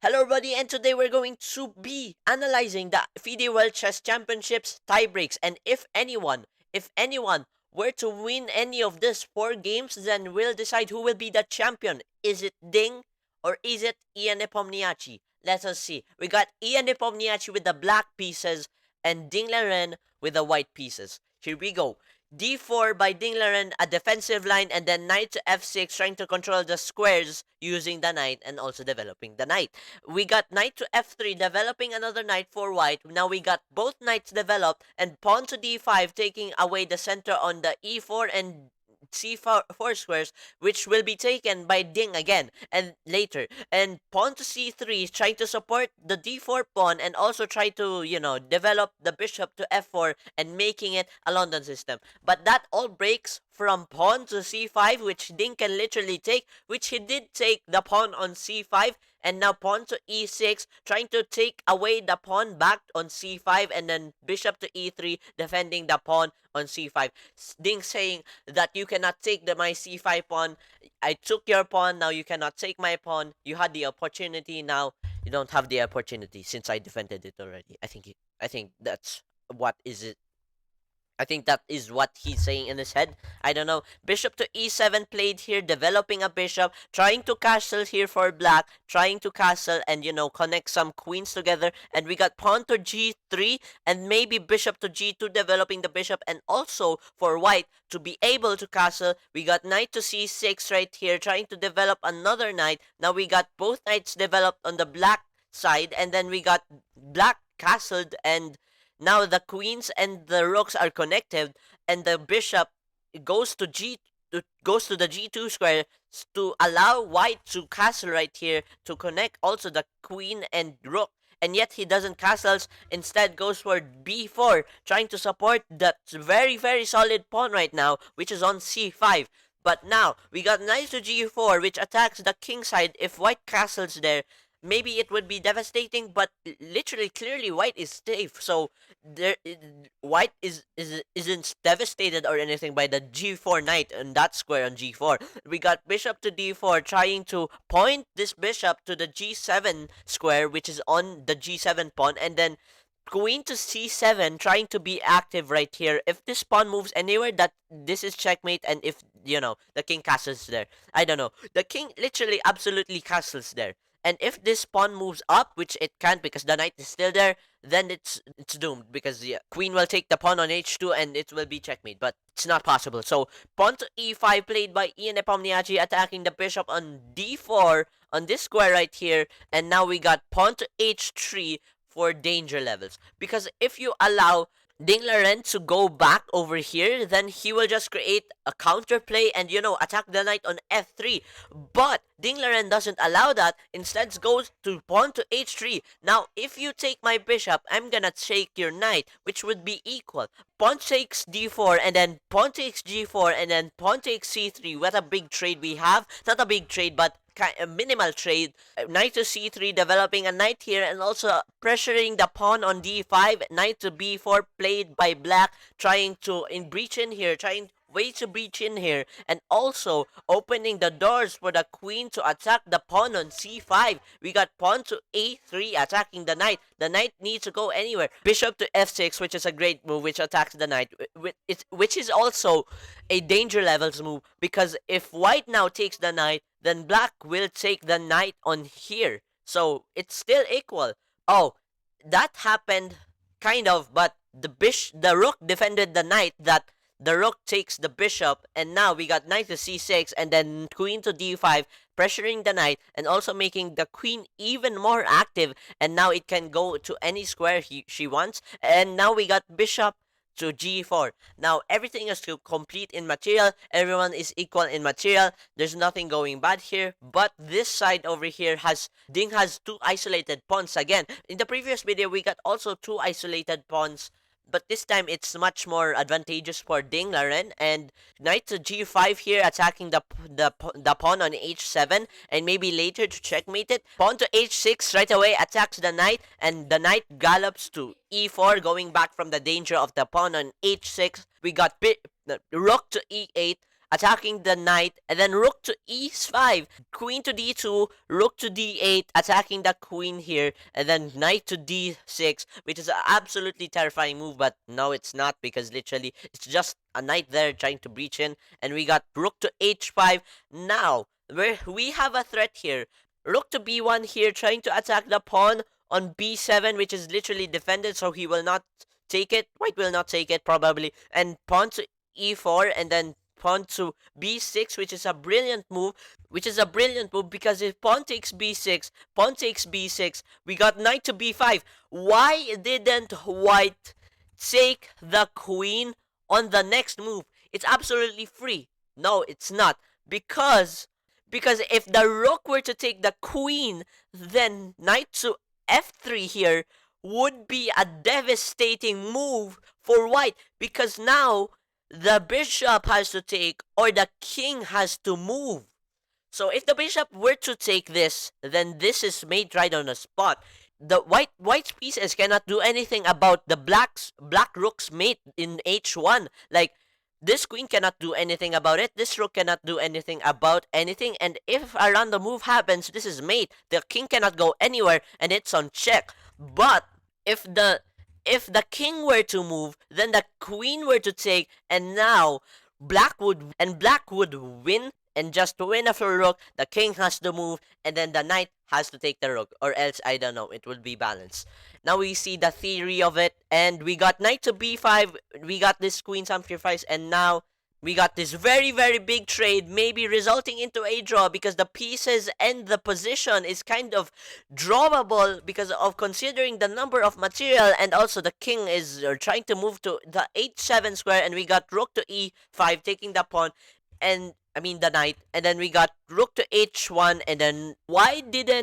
Hello everybody, and today we're going to be analyzing the FIDE World Chess Championships tiebreaks, and if anyone were to win any of these 4 games, then we'll decide who will be the champion. Is it Ding or is it Ian Nepomniachtchi? Let us see. We got Ian Nepomniachtchi with the black pieces and Ding Liren with the white pieces. Here we go. D4 by Ding Liren, a defensive line, and then knight to f6, trying to control the squares using the knight and also developing the knight. We got knight to f3, developing another knight for white. Now we got both knights developed, and pawn to d5, taking away the center on the e4 and c4 squares, which will be taken by Ding again and later. And pawn to c3, trying to support the d4 pawn and also try to, develop the bishop to f4 and making it a London system. But that all breaks from pawn to c5, which Ding can literally take, which he did take the pawn on c5, and now pawn to e6, trying to take away the pawn back on c5, and then bishop to e3, defending the pawn on c5. Ding saying that you cannot take my c5 pawn. I took your pawn, now you cannot take my pawn. You had the opportunity, now you don't have the opportunity since I defended it already. I think that's what is it. I think that is what he's saying in his head. I don't know. Bishop to e7 played here, developing a bishop, trying to castle here for black, trying to castle and, connect some queens together. And we got pawn to g3 and maybe bishop to g2, developing the bishop. And also for white to be able to castle, we got knight to c6 right here, trying to develop another knight. Now we got both knights developed on the black side, and then we got black castled, and now the queens and the rooks are connected, and the bishop goes to goes to the g2 square to allow white to castle right here to connect also the queen and rook. And yet he doesn't castles, instead goes for b4, trying to support that very, very solid pawn right now, which is on c5. But now, we got knight to g4, which attacks the king side. If white castles there, maybe it would be devastating, but literally, clearly, white is safe. So there, white isn't devastated or anything by the g4 knight and that square on g4. We got bishop to d4, trying to point this bishop to the g7 square, which is on the g7 pawn, and then queen to c7, trying to be active right here. If this pawn moves anywhere, that this is checkmate, and if the king castles there, I don't know. The king literally absolutely castles there. And if this pawn moves up, which it can't because the knight is still there, then it's doomed, because the queen will take the pawn on h2 and it will be checkmate. But it's not possible. So pawn to e5 played by Ian Nepomniachtchi, attacking the bishop on d4 on this square right here. And now we got pawn to h3 for danger levels, because if you allow Ding Liren to go back over here, then he will just create a counterplay and, attack the knight on f3. But Ding Liren doesn't allow that, instead goes to pawn to h3. Now, if you take my bishop, I'm gonna take your knight, which would be equal. Pawn takes d4, and then pawn takes g4, and then pawn takes c3. What a big trade we have. Not a big trade, but a minimal trade. Knight to c3, developing a knight here, and also pressuring the pawn on d5. Knight to b4 played by black, trying to breach in here, trying way to breach in here, and also opening the doors for the queen to attack the pawn on c5. We got pawn to a3, attacking the knight. The knight needs to go anywhere. Bishop to f6, which is a great move, which attacks the knight, which is also a danger levels move, because if white now takes the knight, then black will take the knight on here. So it's still equal. Oh, that happened kind of, but the rook defended the knight, that the rook takes the bishop, and now we got knight to c6 and then queen to d5, pressuring the knight and also making the queen even more active, and now it can go to any square she wants. And now we got bishop to g4. Now everything is complete in material, everyone is equal in material, there's nothing going bad here. But this side over here Ding has 2 isolated pawns again. In the previous video we got also 2 isolated pawns, but this time it's much more advantageous for Ding Liren. And knight to g5 here, attacking the pawn on h7, and maybe later to checkmate it. Pawn to h6 right away, attacks the knight, and the knight gallops to e4, going back from the danger of the pawn on h6. We got rook to e8, attacking the knight, and then rook to e5, queen to d2, rook to d8, attacking the queen here, and then knight to d6, which is an absolutely terrifying move, but no, it's not, because literally it's just a knight there trying to breach in, and we got rook to h5. Now we have a threat here. Rook to b1 here, trying to attack the pawn on b7, which is literally defended, so he will not take it. White will not take it, probably. And pawn to e4, and then pawn to b6, which is a brilliant move. Because if pawn takes b6, we got knight to b5. Why didn't white take the queen on the next move? It's absolutely free. No, it's not. Because if the rook were to take the queen, then knight to f3 here would be a devastating move for white, because now the bishop has to take, or the king has to move. So if the bishop were to take this, then this is made right on the spot. The white's pieces cannot do anything about the black rook's mate in h1. Like, this queen cannot do anything about it. This rook cannot do anything about anything. And if a random move happens, this is mate. The king cannot go anywhere, and it's on check. But if the king were to move, then the queen were to take, and now black would win. And just to win after rook, the king has to move, and then the knight has to take the rook, or else, I don't know, it will be balanced. Now we see the theory of it, and we got knight to b5, we got this queen sacrifice, and now we got this very, very big trade, maybe resulting into a draw, because the pieces and the position is kind of drawable because of considering the number of material, and also the king is trying to move to the h7 square, and we got rook to e5, taking the pawn, and the knight, and then we got rook to h1, and then why did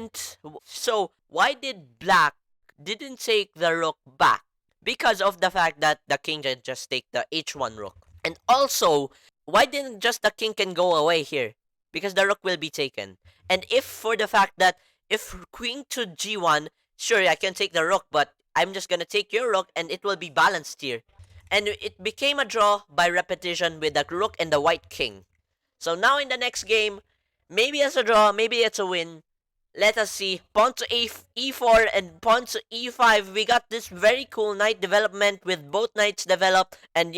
black didn't take the rook back? Because of the fact that the king can just take the h1 rook. And also, why didn't just the king can go away here? Because the rook will be taken. And if for the fact that if queen to g1, sure, I can take the rook, but I'm just gonna take your rook, and it will be balanced here. And it became a draw by repetition with the rook and the white king. So now in the next game, maybe it's a draw, maybe it's a win. Let us see. Pawn to e4 and pawn to e5. We got this very cool knight development with both knights developed, and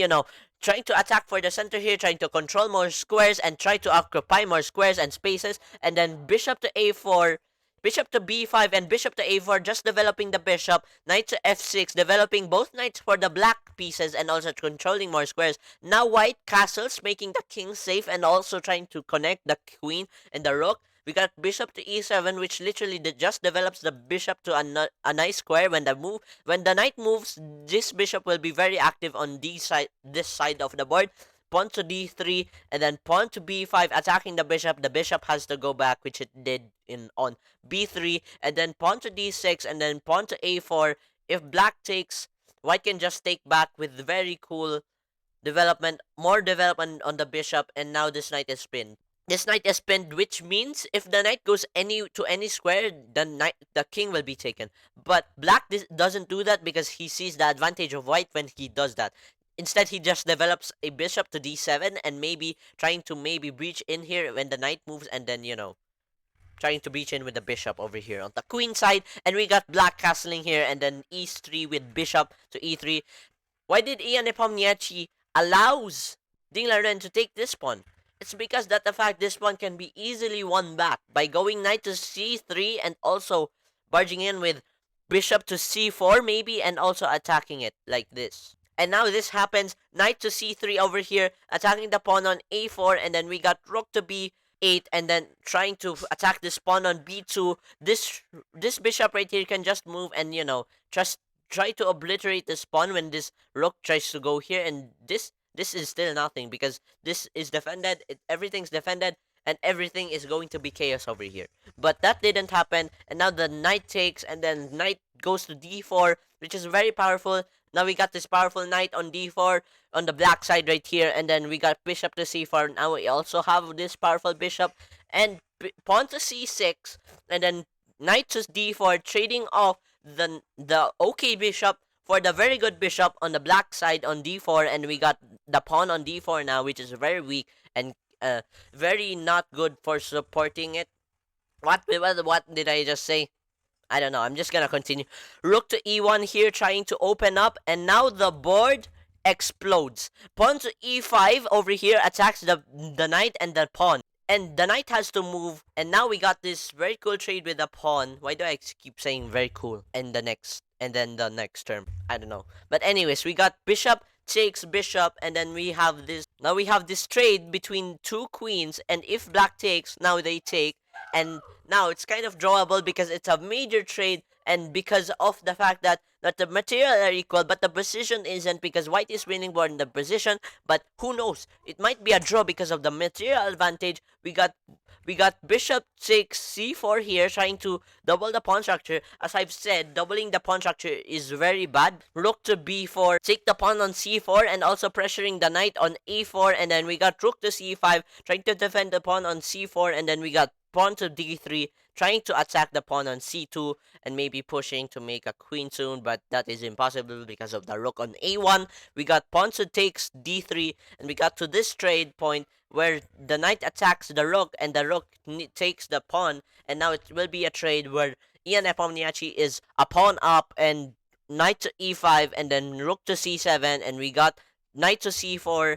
trying to attack for the center here, trying to control more squares and try to occupy more squares and spaces. And then bishop to a4, bishop to b5, and bishop to a4, just developing the bishop. Knight to f6, developing both knights for the black pieces and also controlling more squares. Now white castles, making the king safe and also trying to connect the queen and the rook. We got bishop to e7, which literally just develops the bishop to a nice square. When the knight moves, this bishop will be very active on this side of the board. Pawn to d3, and then pawn to b5, attacking the bishop. The bishop has to go back, which it did on b3, and then pawn to d6, and then pawn to a4. If black takes, white can just take back with very cool development, more development on the bishop, and now this knight is pinned. This knight is pinned, which means if the knight goes to any square, the king will be taken. But black doesn't do that because he sees the advantage of white when he does that. Instead, he just develops a bishop to d7 and maybe trying to breach in here when the knight moves, and then, trying to breach in with the bishop over here on the queen side. And we got black castling here, and then e3 with bishop to e3. Why did Ian Nepomniachtchi allows Ding Liren to take this pawn? It's because that the fact this pawn can be easily won back by going knight to c3 and also barging in with bishop to c4 maybe, and also attacking it like this. And now this happens, knight to c3 over here, attacking the pawn on a4, and then we got rook to b8, and then trying to attack this pawn on b2. This bishop right here can just move and, just try to obliterate this pawn when this rook tries to go here, and this is still nothing because this is defended, everything's defended, and everything is going to be chaos over here. But that didn't happen, and now the knight takes, and then knight goes to d4, which is very powerful. Now we got this powerful knight on d4 on the black side right here, and then we got bishop to c4. Now we also have this powerful bishop, and pawn to c6, and then knight to d4, trading off the okay bishop for the very good bishop on the black side on d4, and we got the pawn on d4 now, which is very weak and very not good for supporting it. What did I just say? I don't know. I'm just gonna continue. Rook to e1 here, trying to open up, and now the board explodes. Pawn to e5 over here attacks the knight and the pawn. And the knight has to move, and now we got this very cool trade with the pawn. Why do I keep saying very cool? And then the next term. I don't know. But anyways, we got bishop takes bishop, and then we have this. Now we have this trade between two queens, and if black takes, now they take. And now it's kind of drawable because it's a major trade, and because of the fact that not the material are equal, but the position isn't, because white is winning more in the position. But who knows? It might be a draw because of the material advantage. We got bishop takes c4 here, trying to double the pawn structure. As I've said, doubling the pawn structure is very bad. Rook to b4, take the pawn on c4, and also pressuring the knight on a4. And then we got rook to c5, trying to defend the pawn on c4. And then we got pawn to d3, trying to attack the pawn on c2, and maybe pushing to make a queen soon, but that is impossible because of the rook on a1. We got pawn to takes d3, and we got to this trade point where the knight attacks the rook, and the rook takes the pawn, and now it will be a trade where Ian Nepomniachtchi is a pawn up, and knight to e5, and then rook to c7, and we got knight to c4,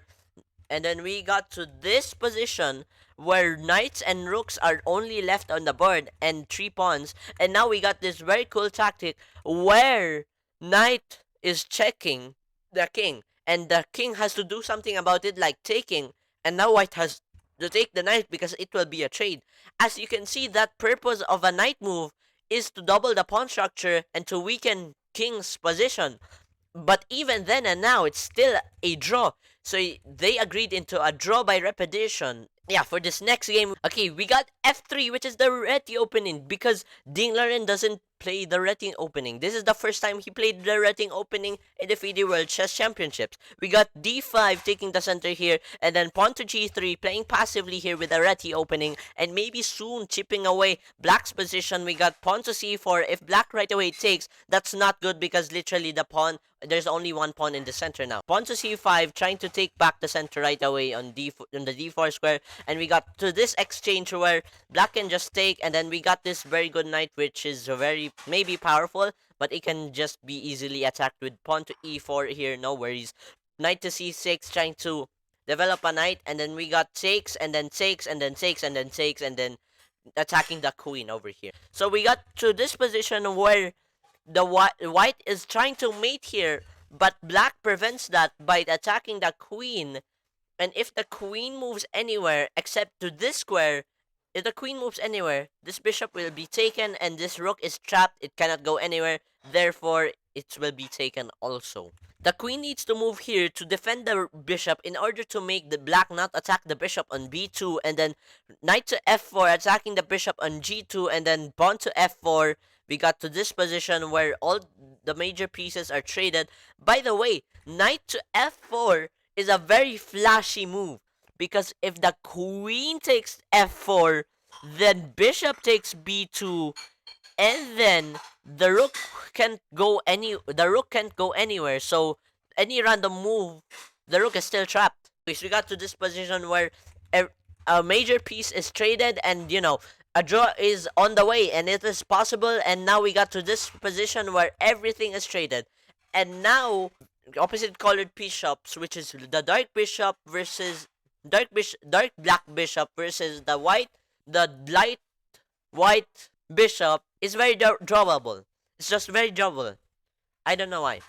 and then we got to this position where knights and rooks are only left on the board and 3 pawns. And now we got this very cool tactic where knight is checking the king, and the king has to do something about it, like taking, and now white has to take the knight because it will be a trade. As you can see, that purpose of a knight move is to double the pawn structure and to weaken king's position. But even then and now, it's still a draw. So they agreed into a draw by repetition. Yeah, for this next game, okay, we got f3, which is the Reti opening, because Ding Laren doesn't play the Reti opening. This is the first time he played the Reti opening in the FIDE World Chess Championships. We got d5 taking the center here, and then pawn to g3, playing passively here with the Reti opening, and maybe soon chipping away black's position. We got pawn to c4. If black right away takes, that's not good because literally the pawn, there's only one pawn in the center now. Pawn to c5, trying to take back the center right away on the d4 square. And we got to this exchange where black can just take, and then we got this very good knight, which is very maybe powerful, but it can just be easily attacked with pawn to e4 here, no worries. Knight to c6, trying to develop a knight, and then we got takes, and then takes, and then takes, and then takes, and then attacking the queen over here. So we got to this position where the white is trying to mate here, but black prevents that by attacking the queen. And if the queen moves anywhere except to this square, if the queen moves anywhere, this bishop will be taken, and this rook is trapped. It cannot go anywhere. Therefore, it will be taken also. The queen needs to move here to defend the bishop in order to make the black not attack the bishop on b2, and then knight to f4, attacking the bishop on g2, and then pawn to f4. We got to this position where all the major pieces are traded. By the way, knight to f4 is a very flashy move, because if the queen takes f4, then bishop takes b2, and then the rook can't go anywhere. So any random move, the rook is still trapped. So we got to this position where a major piece is traded, and a draw is on the way, and it is possible. And now we got to this position where everything is traded, and now opposite colored bishops, which is the dark bishop versus dark black bishop versus the light white bishop, is very drawable. It's just very drawable. I don't know why.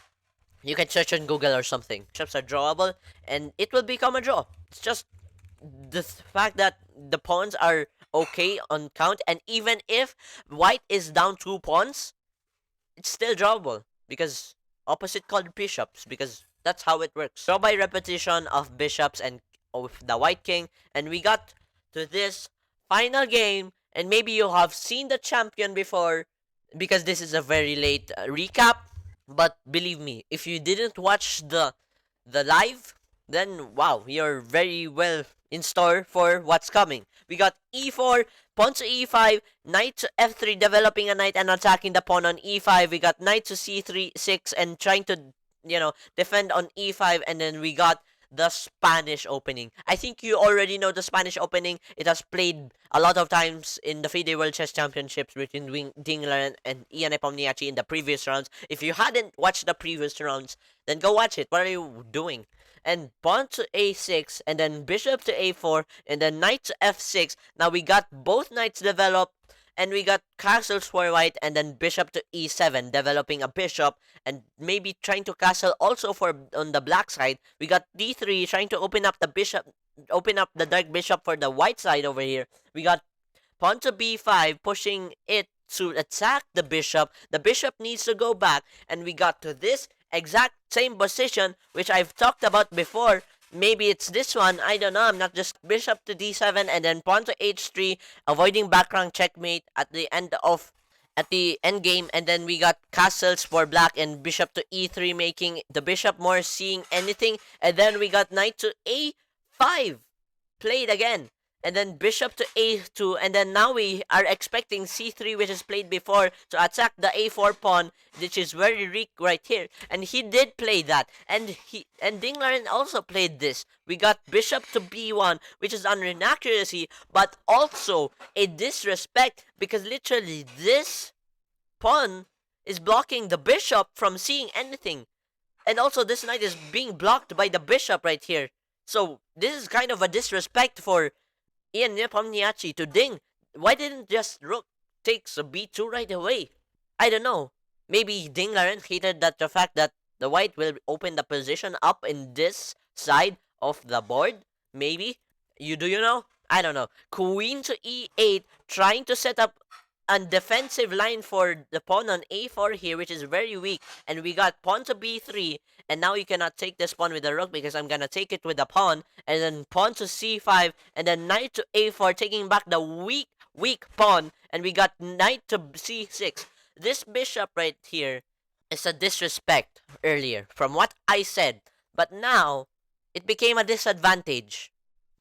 You can search on Google or something. Bishops are drawable, and it will become a draw. It's just the fact that the pawns are okay on count, and even if white is down 2 pawns, it's still drawable because opposite colored bishops, because that's how it works. Draw by repetition of bishops and of the white king, and we got to this final game. And maybe you have seen the champion before because this is a very late recap, but believe me, if you didn't watch the live, then wow, you're very well in store for what's coming. We got e4, pawn to e5, knight to f3, developing a knight and attacking the pawn on e5. We got knight to c3, 6, and trying to, defend on e5, and then we got the Spanish opening. I think you already know the Spanish opening. It has played a lot of times in the FIDE World Chess Championships between Dingler and Ian Nepomniachtchi in the previous rounds. If you hadn't watched the previous rounds, then go watch it. What are you doing? And pawn to a6, and then bishop to a4, and then knight to f6. Now we got both knights developed, and we got castles for white, and then bishop to e7, developing a bishop, and maybe trying to castle also for on the black side. We got d3, trying to open up the bishop, open up the dark bishop for the white side over here. We got pawn to b5, pushing it to attack the bishop. The bishop needs to go back, and we got to this exact same position, which I've talked about before. Maybe it's this one, I don't know. I'm not just bishop to d7 and then pawn to h3, avoiding background checkmate at the end game, and then we got castles for black and bishop to e3, making the bishop more seeing anything, and then we got knight to a5 played again, and then bishop to a2, and then now we are expecting c3, which is played before, to attack the a4 pawn, which is very weak right here, and he did play that, and Dinglaren also played this. We got bishop to b1, which is an inaccuracy, but also a disrespect, because literally this pawn is blocking the bishop from seeing anything, and also this knight is being blocked by the bishop right here. So this is kind of a disrespect for Ian Nepomniachtchi to Ding. Why didn't just rook takes a b2 right away? I don't know. Maybe Ding Laren hated that the fact that the white will open the position up in this side of the board. Maybe. You know? I don't know. Queen to e8, trying to set up a defensive line for the pawn on a4 here, which is very weak. And we got pawn to b3, and now you cannot take this pawn with the rook because I'm gonna take it with the pawn, and then pawn to c5, and then knight to a4, taking back the weak pawn, and we got knight to c6. This bishop right here is a disrespect earlier from what I said, but now it became a disadvantage.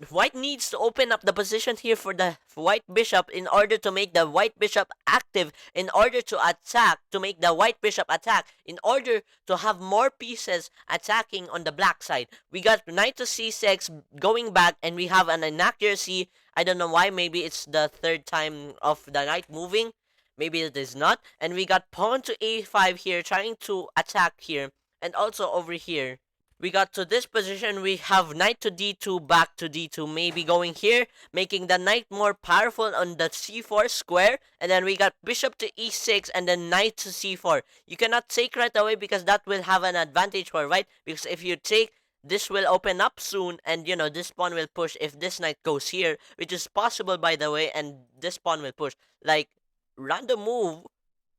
White needs to open up the position here for the white bishop in order to make the white bishop active, in order to attack, to make the white bishop attack, in order to have more pieces attacking on the black side. We got knight to c6 going back, and we have an inaccuracy. I don't know why. Maybe it's the third time of the knight moving. Maybe it is not. And we got pawn to a5 here, trying to attack here. And also over here, we got to this position, we have knight to d2, back to d2, maybe going here, making the knight more powerful on the c4 square, and then we got bishop to e6, and then knight to c4. You cannot take right away because that will have an advantage for white, because if you take, this will open up soon, and this pawn will push if this knight goes here, which is possible by the way, and this pawn will push. Like, random move,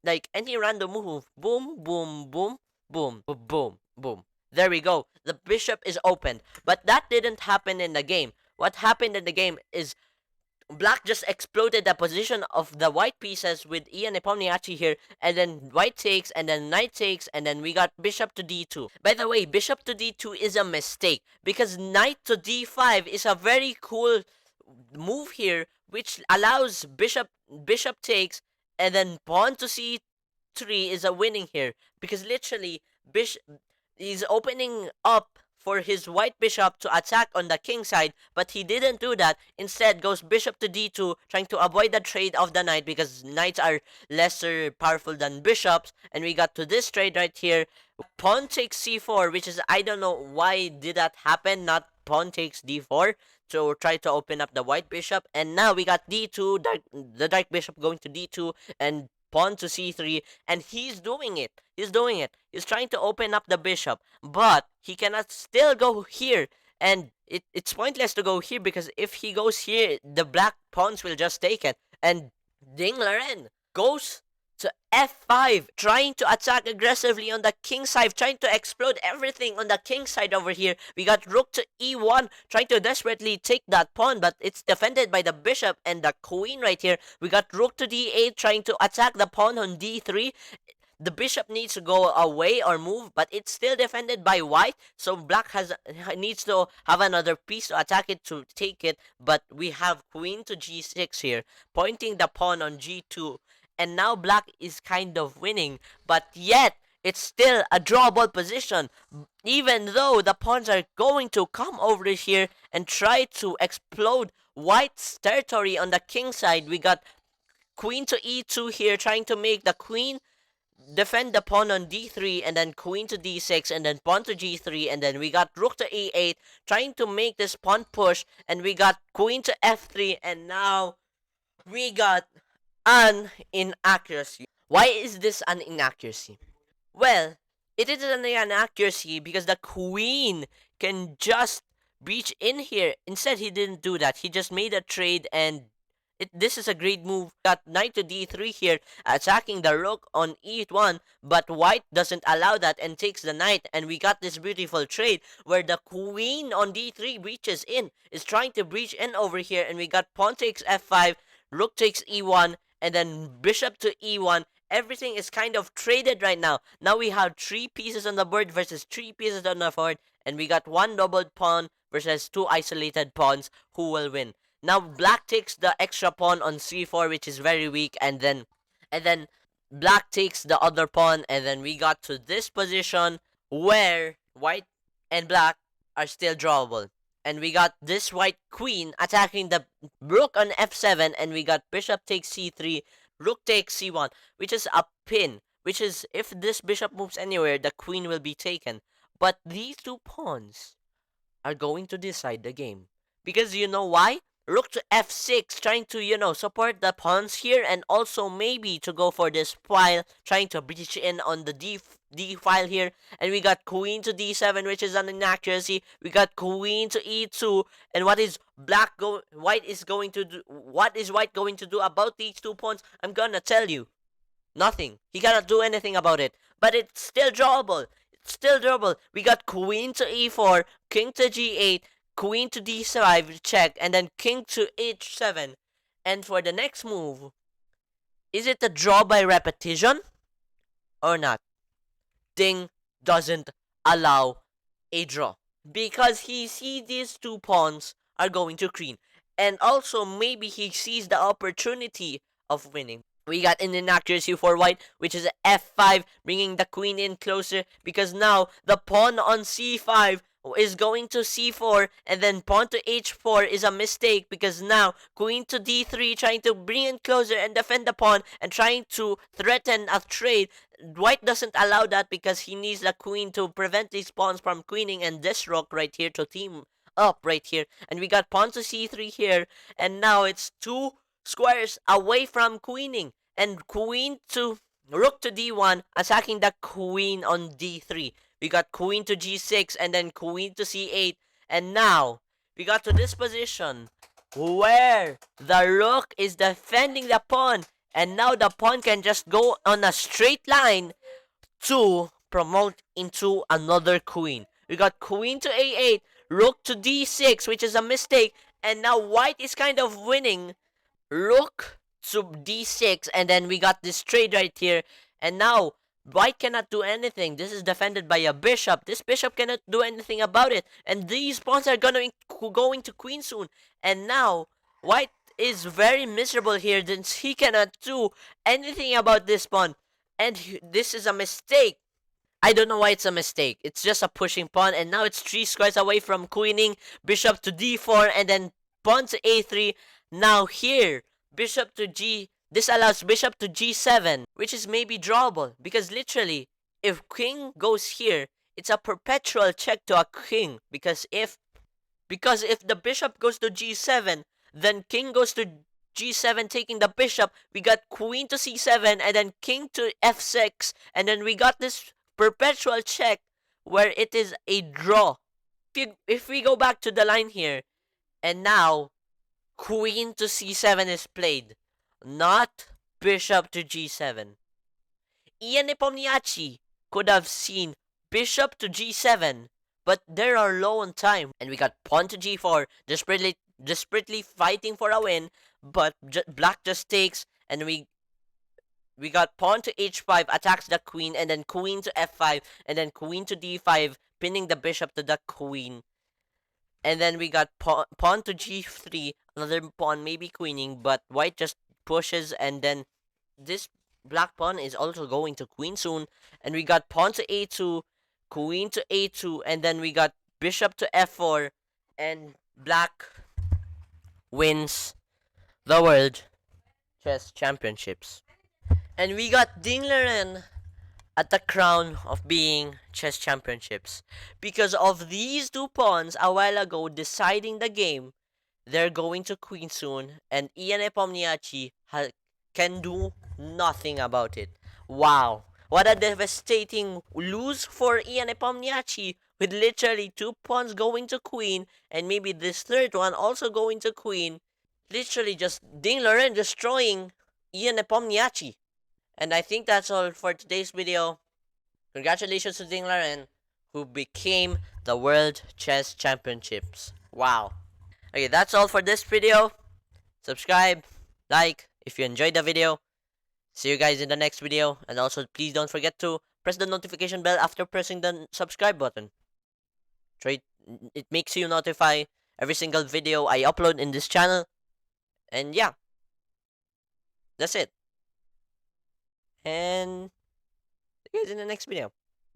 like any random move, boom, boom, boom, boom, boom, boom, boom. There we go. The bishop is opened. But that didn't happen in the game. What happened in the game is black just exploded the position of the white pieces with Ian Nepomniachtchi here, and then white takes, and then knight takes, and then we got bishop to d2. By the way, bishop to d2 is a mistake, because knight to d5 is a very cool move here, which allows bishop takes, and then pawn to c3 is a winning here, because literally he's opening up for his white bishop to attack on the king side, but he didn't do that. Instead, goes bishop to d2, trying to avoid the trade of the knight because knights are lesser powerful than bishops. And we got to this trade right here. Pawn takes c4, which is, I don't know why did that happen, not pawn takes d4 to try to open up the white bishop. And now we got d2, the dark bishop going to d2, and pawn to c3, and he's doing it. He's trying to open up the bishop, but he cannot still go here, and it's pointless to go here because if he goes here, the black pawns will just take it. And Ding Laren goes to f5, trying to attack aggressively on the king side, trying to explode everything on the king side over here. We got rook to e1, trying to desperately take that pawn, but it's defended by the bishop and the queen right here. We got rook to d8, trying to attack the pawn on d3. The bishop needs to go away or move, but it's still defended by white, so black needs to have another piece to attack it to take it, but we have queen to g6 here, pointing the pawn on g2, and now black is kind of winning, but yet it's still a drawable position, even though the pawns are going to come over here and try to explode white's territory on the king side. We got queen to e2 here, trying to make the queen defend the pawn on d3, and then queen to d6, and then pawn to g3, and then we got rook to e8, trying to make this pawn push, and we got queen to f3, and now we got an inaccuracy. Why is this an inaccuracy? Well, it is an inaccuracy because the queen can just breach in here. Instead, he didn't do that. He just made a trade, and this is a great move. Got knight to d3 here, attacking the rook on e1, but white doesn't allow that and takes the knight, and we got this beautiful trade where the queen on d3 breaches in, is trying to breach in over here, and we got pawn takes f5, rook takes e1, and then bishop to e1. Everything is kind of traded right now. Now we have 3 pieces on the board versus 3 pieces on the board, and we got 1 doubled pawn versus 2 isolated pawns. Who will win? Now black takes the extra pawn on c4, which is very weak, and then black takes the other pawn, and then we got to this position where white and black are still drawable. And we got this white queen attacking the rook on f7, and we got bishop takes c3, rook takes c1, which is a pin, which is if this bishop moves anywhere, the queen will be taken. But these 2 pawns are going to decide the game. Because you know why? Rook to f6, trying to, support the pawns here, and also maybe to go for this file, trying to breach in on the d file here. And we got queen to d7, which is an inaccuracy. We got queen to e2, and what is white going to do about these 2 pawns? I'm gonna tell you. Nothing. He cannot do anything about it. But it's still drawable. We got queen to e4, king to g8, queen to d5, check, and then king to h7. And for the next move, is it a draw by repetition or not? Ding doesn't allow a draw because he sees these 2 pawns are going to queen, and also maybe he sees the opportunity of winning. We got an inaccuracy for white, which is f5, bringing the queen in closer, because now the pawn on c5 is going to c4, and then pawn to h4 is a mistake, because now queen to d3, trying to bring in closer and defend the pawn and trying to threaten a trade. White doesn't allow that because he needs the queen to prevent these pawns from queening, and this rook right here to team up right here. And we got pawn to c3 here, and now it's 2 squares away from queening, and queen to rook to d1, attacking the queen on d3. We got queen to g6, and then queen to c8, and now we got to this position where the rook is defending the pawn, and now the pawn can just go on a straight line to promote into another queen. We got queen to a8, rook to d6, which is a mistake, and now white is kind of winning. Rook to d6, and then we got this trade right here, and now white cannot do anything. This is defended by a bishop. This bishop cannot do anything about it, and these pawns are going to queen soon. And now white is very miserable here since he cannot do anything about this pawn, and this is a mistake. I don't know why it's a mistake. It's just a pushing pawn, and now it's 3 squares away from queening. Bishop to d4, and then pawn to a3. Now here, bishop to this allows bishop to g7, which is maybe drawable, because literally, if king goes here, it's a perpetual check to a king, because if the bishop goes to g7, then king goes to g7 taking the bishop. We got queen to c7, and then king to f6, and then we got this perpetual check where it is a draw. If we go back to the line here, and now queen to c7 is played, not bishop to g7. Ian Nepomniachtchi could have seen bishop to g7, but they are low on time, and we got pawn to g4, desperately fighting for a win, but black just takes, and we got pawn to h5 attacks the queen, and then queen to f5, and then queen to d5, pinning the bishop to the queen. And then we got pawn to g3, another pawn maybe queening, but white just pushes, and then this black pawn is also going to queen soon. And we got pawn to a2, queen to a2, and then we got bishop to f4, and black wins the World Chess Championships. And we got Ding Liren at the crown of being chess championships because of these two pawns a while ago deciding the game. They're going to queen soon, and Ian Nepomniachtchi can do nothing about it. Wow, what a devastating lose for Ian Nepomniachtchi, with literally two pawns going to queen, and maybe this third one also going to queen. Literally just Ding Liren destroying Ian Nepomniachtchi. And I think that's all for today's video. Congratulations to Ding Liren, who became the World Chess Championships. Wow. Okay, that's all for this video. Subscribe, like, if you enjoyed the video. See you guys in the next video. And also, please don't forget to press the notification bell after pressing the subscribe button. It makes you notify every single video I upload in this channel. And yeah, that's it. And see you guys in the next video.